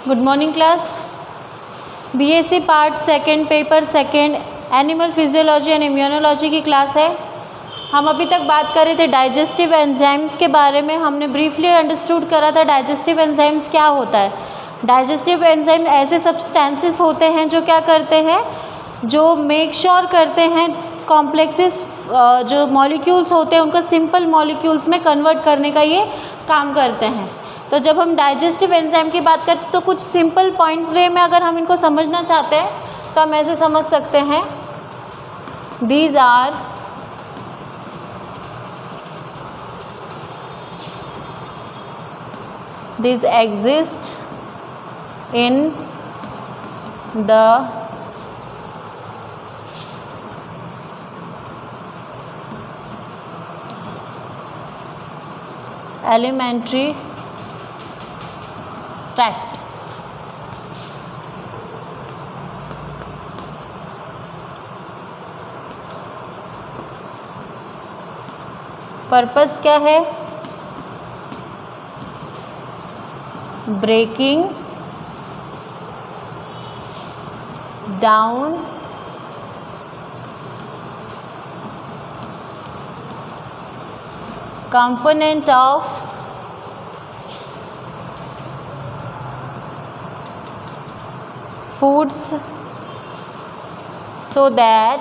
Good morning class. BSc part second paper second animal physiology and immunology की class है। हम अभी तक बात कर रहे थे डाइजेस्टिव एंजाइम्स के बारे में। हमने ब्रीफली अंडरस्टूड करा था डाइजेस्टिव एंजाइम्स क्या होता है। डाइजेस्टिव एंजाइम ऐसे सब्सटेंसेस होते हैं जो क्या करते हैं, जो मेक श्योर करते हैं कॉम्प्लेक्सेस जो मॉलिक्यूल्स होते हैं उनको सिंपल मॉलिक्यूल्स में कन्वर्ट करने का ये काम करते हैं। तो जब हम डाइजेस्टिव एंजाइम की बात करते हैं तो कुछ सिंपल पॉइंट्स वे में अगर हम इनको समझना चाहते हैं तो हम ऐसे समझ सकते हैं, these are these exist in the alimentary tract। Purpose क्या है? Breaking down component of foods so that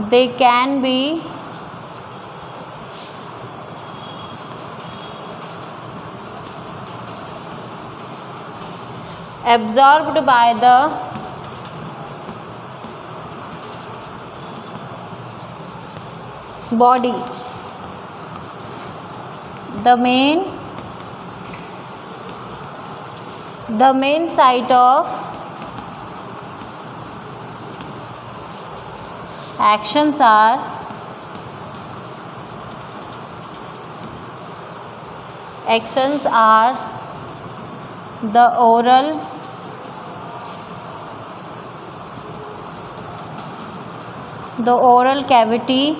they can be absorbed by the body। The main site of actions are the oral cavity,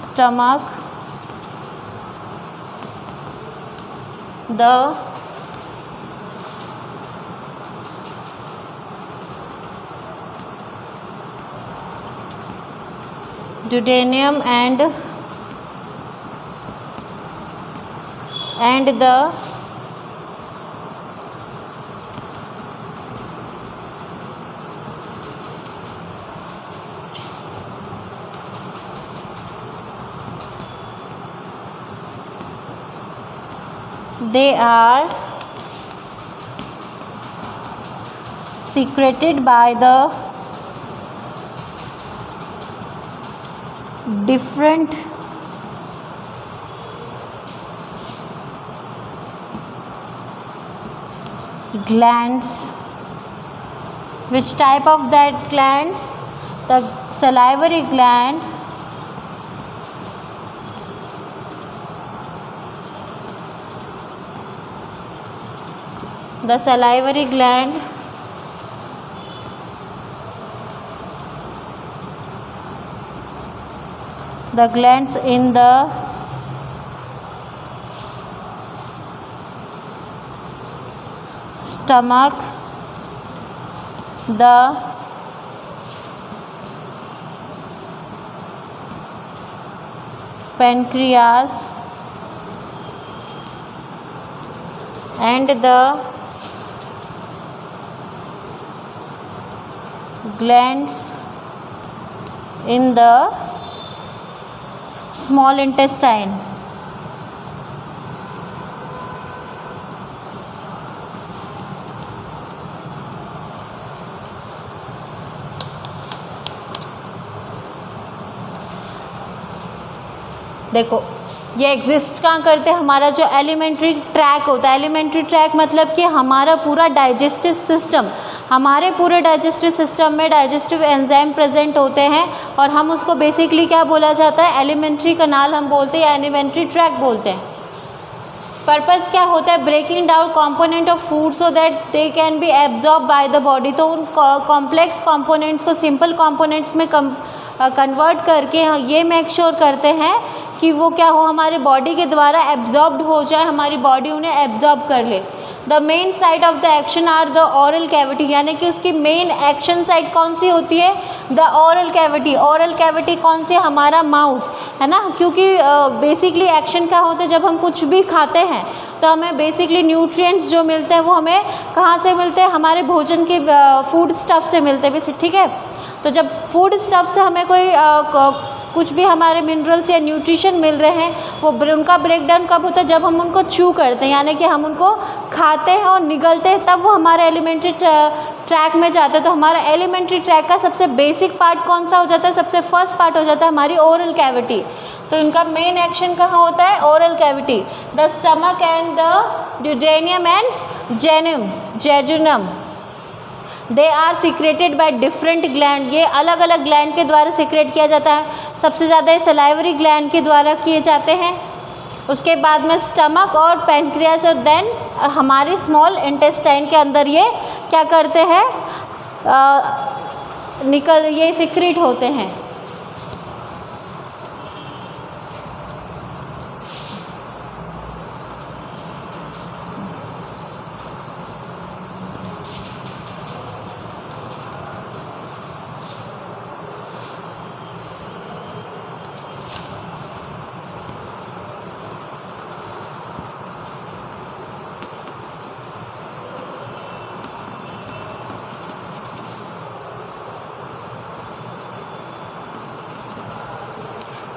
stomach, the duodenum and the they are secreted by the different glands। Which type of that glands? The salivary gland, the salivary gland, the glands in the stomach, the pancreas and the glands in the small intestine। देखो ये exist कहाँ करते हैं, हमारा जो elementary track होता है। Elementary track मतलब कि हमारा पूरा डाइजेस्टिव सिस्टम, हमारे पूरे डाइजेस्टिव सिस्टम में डाइजेस्टिव एंजाइम प्रेजेंट होते हैं और हम उसको बेसिकली क्या बोला जाता है, एलिमेंट्री कनाल हम बोलते हैं या एलिमेंट्री ट्रैक बोलते हैं। पर्पस क्या होता है, breaking down component of food so that they can be absorb by the body. तो उन कॉम्प्लेक्स कंपोनेंट्स को सिंपल कंपोनेंट्स में कन्वर्ट करके ये मेक श्योर करते हैं कि वो क्या हो, हमारे बॉडी के द्वारा एब्जॉर्ब्ड हो जाए, हमारी बॉडी उन्हें एब्जॉर्ब कर ले। The main site of the action are the oral cavity, यानी कि उसकी मेन एक्शन साइट कौन सी होती है, the oral cavity. Oral cavity कौन सी, हमारा माउथ है ना, क्योंकि बेसिकली एक्शन क्या होता है, जब हम कुछ भी खाते हैं तो हमें बेसिकली न्यूट्रिएंट्स जो मिलते हैं वो हमें कहाँ से मिलते हैं, हमारे भोजन के फूड स्टफ से मिलते हैं, ठीक है। तो जब फूड स्टफ से हमें कोई कुछ भी हमारे मिनरल्स या न्यूट्रिशन मिल रहे हैं, वो उनका ब्रेकडाउन कब होता है, जब हम उनको च्यू करते हैं, यानी कि हम उनको खाते हैं और निगलते हैं, तब वो हमारे एलिमेंट्री ट्रैक में जाते हैं। तो हमारा एलिमेंट्री ट्रैक का सबसे बेसिक पार्ट कौन सा हो जाता है, सबसे फर्स्ट पार्ट हो जाता है हमारी ओरल कैविटी। तो इनका मेन एक्शन कहाँ होता है, oral cavity. The stomach and the duodenum and jejunum they are secreted by different gland, ये अलग अलग ग्लैंड के द्वारा सिक्रेट किया जाता है। सबसे ज़्यादा सलाइवरी ग्लैंड के द्वारा किए जाते हैं, उसके बाद में स्टमक और पैनक्रियास, और देन हमारे स्मॉल इंटेस्टाइन के अंदर ये क्या करते हैं, ये सिक्रेट होते हैं।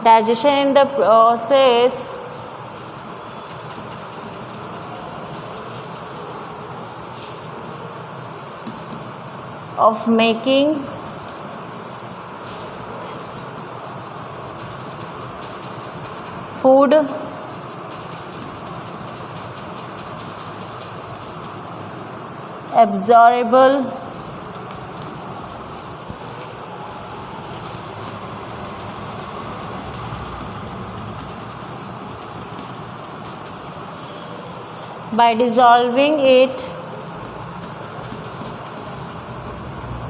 Digestion in the process of making food absorbable by dissolving it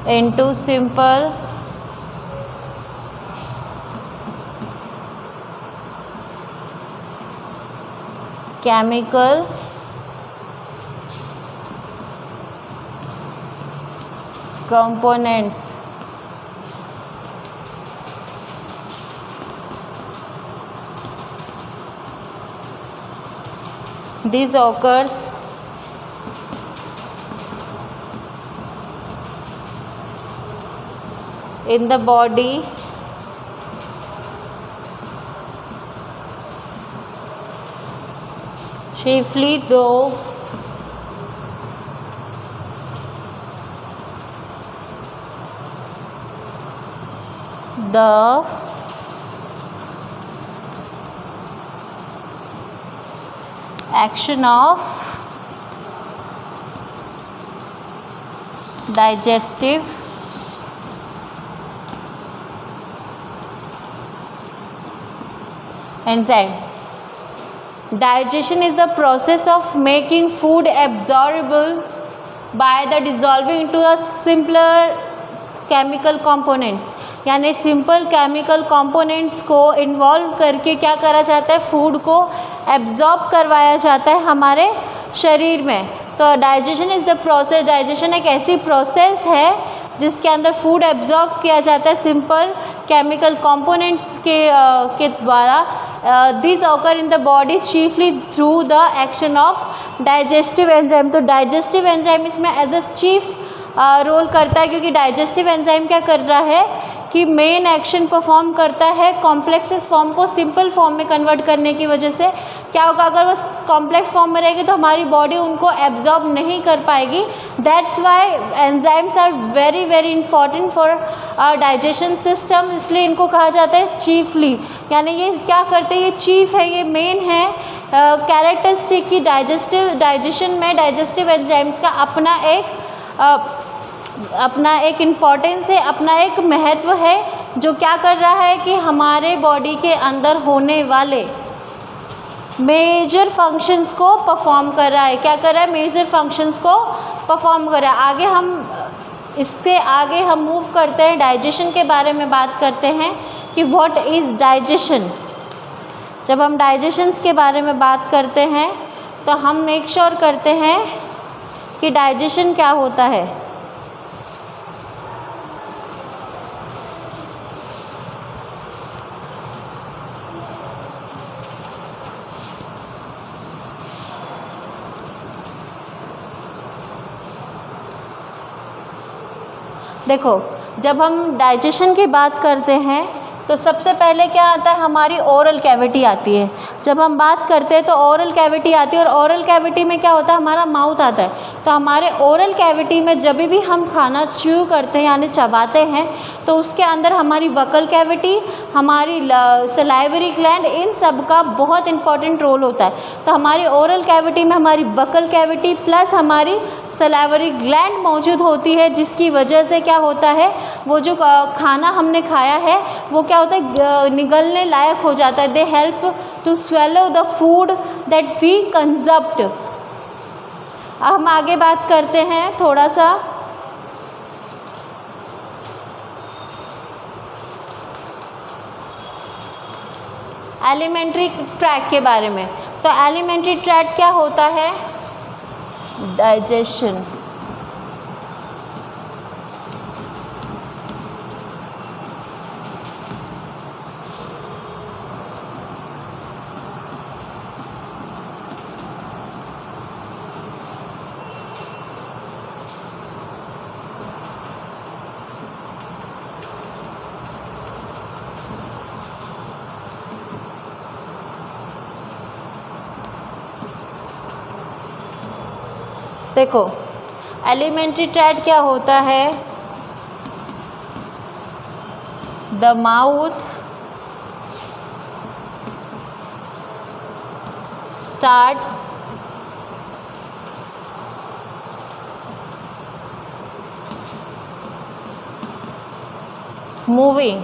into simple chemical components. This occurs in the body chiefly through the action of digestive enzyme. Digestion is the process of making food absorbable by the dissolving into a simpler chemical components, यानी simple chemical components को involve करके क्या करा जाता है, food को absorb करवाया जाता है हमारे शरीर में। तो digestion is the process, digestion एक ऐसी प्रोसेस है जिसके अंदर फूड एब्जॉर्ब किया जाता है सिंपल केमिकल कंपोनेंट्स के द्वारा। This occur in the body chiefly through the action of digestive enzyme. तो डाइजेस्टिव एंजाइम इसमें एज अ चीफ रोल करता है, क्योंकि डाइजेस्टिव एंजाइम क्या कर रहा है कि मेन एक्शन परफॉर्म करता है कॉम्प्लेक्सेस फॉर्म को सिंपल फॉर्म में कन्वर्ट करने की वजह से। क्या होगा, अगर वो कॉम्प्लेक्स फॉर्म में रहेगी तो हमारी बॉडी उनको एब्जॉर्ब नहीं कर पाएगी। That's why enzymes are very very important for digestion system, इसलिए इनको कहा जाता है चीफली, यानी ये क्या करते हैं, ये चीफ है, ये मेन है कैरेक्टरिस्टिक की डाइजेशन में डाइजेस्टिव एंजाइम्स का अपना एक इम्पॉर्टेंस है, अपना एक महत्व है, जो क्या कर रहा है कि हमारे बॉडी के अंदर होने वाले मेजर फंक्शंस को परफॉर्म कर रहा है। क्या कर रहा है? मेजर फंक्शंस को परफॉर्म कर रहा है। आगे हम इससे आगे हम मूव करते हैं, डाइजेशन के बारे में बात करते हैं कि व्हाट इज़ डाइजेशन। जब हम डाइजेशंस के बारे में बात करते हैं तो हम मेक श्योर करते हैं कि डाइजेशन क्या होता है। देखो, जब हम डाइजेशन की बात करते हैं तो सबसे पहले क्या आता है? हमारी ओरल कैविटी आती है। जब हम बात करते हैं तो ओरल कैविटी आती है, और ओरल कैविटी में क्या होता है? हमारा माउथ आता है। तो हमारे ओरल कैविटी में जब भी हम खाना च्यू करते हैं यानी चबाते हैं तो उसके अंदर हमारी वकल कैविटी, हमारी सलाइवरी ग्लैंड, इन सब का बहुत इंपॉर्टेंट रोल होता है। तो हमारी ओरल कैविटी में हमारी बकल कैविटी प्लस हमारी सलाइवरी ग्लैंड मौजूद होती है, जिसकी वजह से क्या होता है? वो जो खाना हमने खाया है वो क्या होता है? निगलने लायक हो जाता है। They help to swallow the food that we consumed. अब हम आगे बात करते हैं थोड़ा सा एलिमेंट्री ट्रैक्ट के बारे में। तो एलिमेंट्री ट्रैक्ट क्या होता है? डाइजेशन। देखो, एलिमेंट्री ट्रैक्ट क्या होता है? The mouth start moving.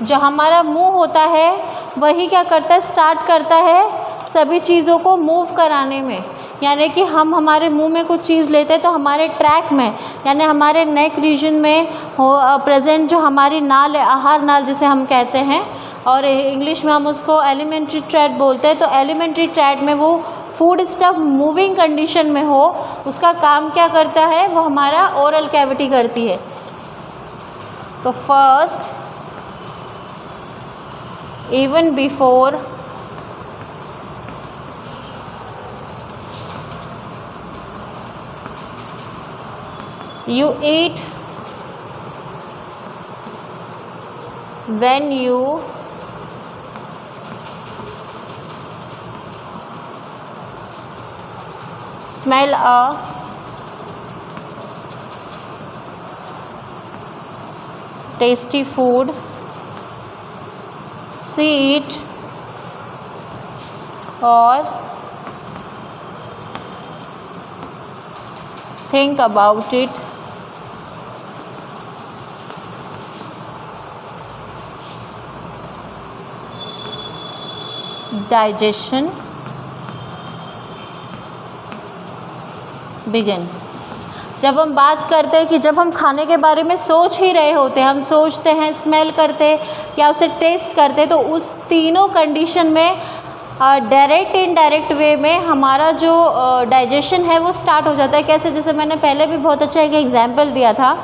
जो हमारा मुंह होता है वही क्या करता है? स्टार्ट करता है सभी चीज़ों को मूव कराने में। यानी कि हम हमारे मुंह में कुछ चीज़ लेते हैं तो हमारे ट्रैक में यानी हमारे नेक रीजन में हो प्रेजेंट जो हमारी नाल है, आहार नाल जिसे हम कहते हैं, और इंग्लिश में हम उसको एलिमेंट्री ट्रैक्ट बोलते हैं। तो एलिमेंट्री ट्रैक्ट में वो फूड स्टफ मूविंग कंडीशन में हो, उसका काम क्या करता है? वो हमारा ओरल कैविटी करती है। तो first, even before you eat, when you smell a tasty food, see it or think about it, digestion begin. जब हम बात करते हैं कि जब हम खाने के बारे में सोच ही रहे होते हैं, हम सोचते हैं, स्मेल करते या उसे टेस्ट करते, तो उस तीनों कंडीशन में डायरेक्ट इनडायरेक्ट वे में हमारा जो डाइजेशन है वो स्टार्ट हो जाता है। कैसे? जैसे मैंने पहले भी बहुत अच्छा एक एग्जाम्पल दिया था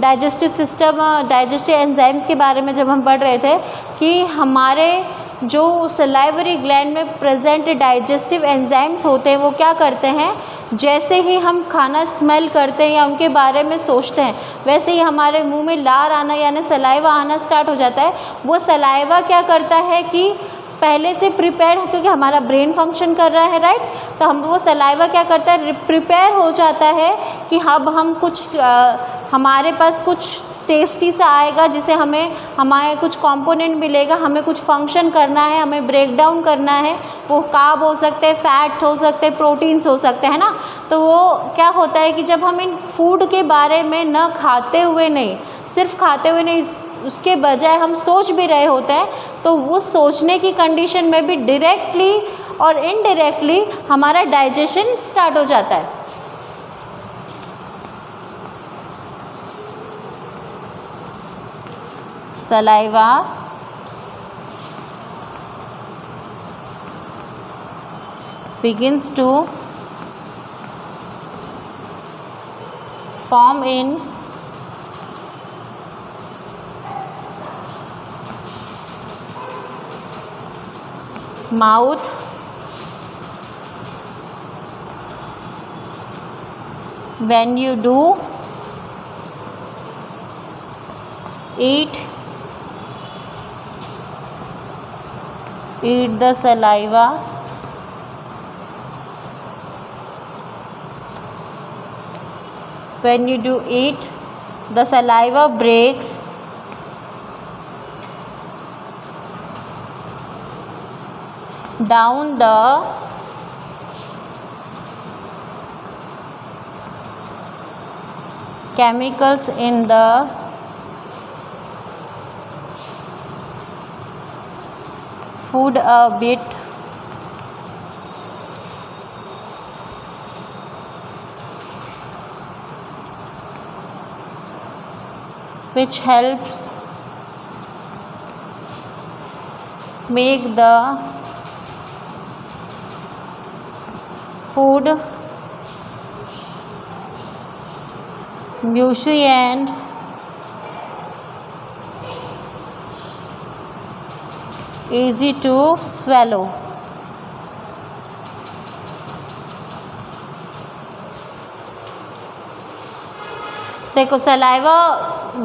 डाइजेस्टिव सिस्टम, डाइजेस्टिव एंजाइम्स के बारे में जब हम पढ़ रहे थे कि हमारे जो सलाइवरी ग्लैंड में प्रेजेंट डाइजेस्टिव एंजाइम्स होते हैं वो क्या करते हैं? जैसे ही हम खाना स्मेल करते हैं या उनके बारे में सोचते हैं वैसे ही हमारे मुंह में लार आना यानी सलाइवा आना स्टार्ट हो जाता है। वो सलाइवा क्या करता है कि पहले से प्रिपेयर, क्योंकि हमारा ब्रेन फंक्शन कर रहा है, राइट? तो हम वो सलाइवा क्या करता है? प्रिपेयर हो जाता है कि अब हम कुछ हमारे पास कुछ टेस्टी सा आएगा जिसे हमें हमारे कुछ कंपोनेंट मिलेगा, हमें कुछ फंक्शन करना है, हमें ब्रेक डाउन करना है। वो कार्ब हो सकते हैं, फैट हो सकते हैं, प्रोटीन्स हो सकते हैं ना। तो वो क्या होता है कि जब हम इन फूड के बारे में न खाते हुए नहीं, सिर्फ खाते हुए नहीं, उसके बजाय हम सोच भी रहे होते हैं, तो उस सोचने की कंडीशन में भी डायरेक्टली और इनडायरेक्टली हमारा डाइजेशन स्टार्ट हो जाता है। Saliva begins to form in mouth, when you do eat the saliva when you do eat, the saliva breaks down the chemicals in the food a bit, which helps make the food mushy and easy to swallow. देखो saliva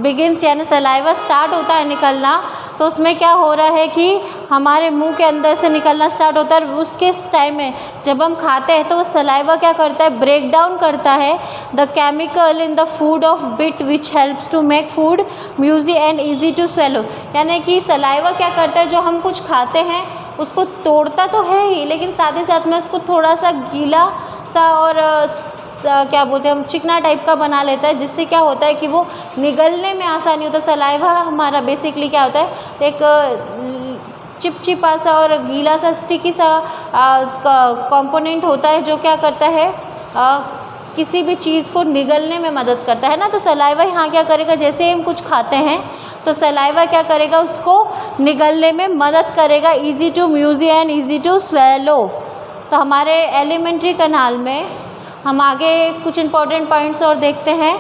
begins यानी saliva start होता है निकलना, तो उसमें क्या हो रहा है कि हमारे मुंह के अंदर से निकलना स्टार्ट होता है। उसके टाइम में जब हम खाते हैं तो वो सलाइवा क्या करता है, ब्रेक डाउन करता है the chemical in the food of bit which helps to make food mushy and easy to swallow. यानी कि सलाइवा क्या करता है, जो हम कुछ खाते हैं उसको तोड़ता तो है ही, लेकिन साथ ही साथ में उसको थोड़ा सा गीला सा और क्या बोलते हैं हम चिकना टाइप का बना लेता है, जिससे क्या होता है कि वो निगलने में आसानी होता है। सलाइवा हमारा बेसिकली क्या होता है, एक चिपचिपा सा और गीला सा स्टिकी सा कंपोनेंट होता है, जो क्या करता है किसी भी चीज़ को निगलने में मदद करता है ना। तो सलाइवा यहाँ क्या करेगा, जैसे हम कुछ खाते हैं तो सलाइवा क्या करेगा, उसको निगलने में मदद करेगा, easy to mushy and easy to swallow. तो हमारे एलिमेंट्री कैनाल में हम आगे कुछ इम्पॉर्टेंट पॉइंट्स और देखते हैं।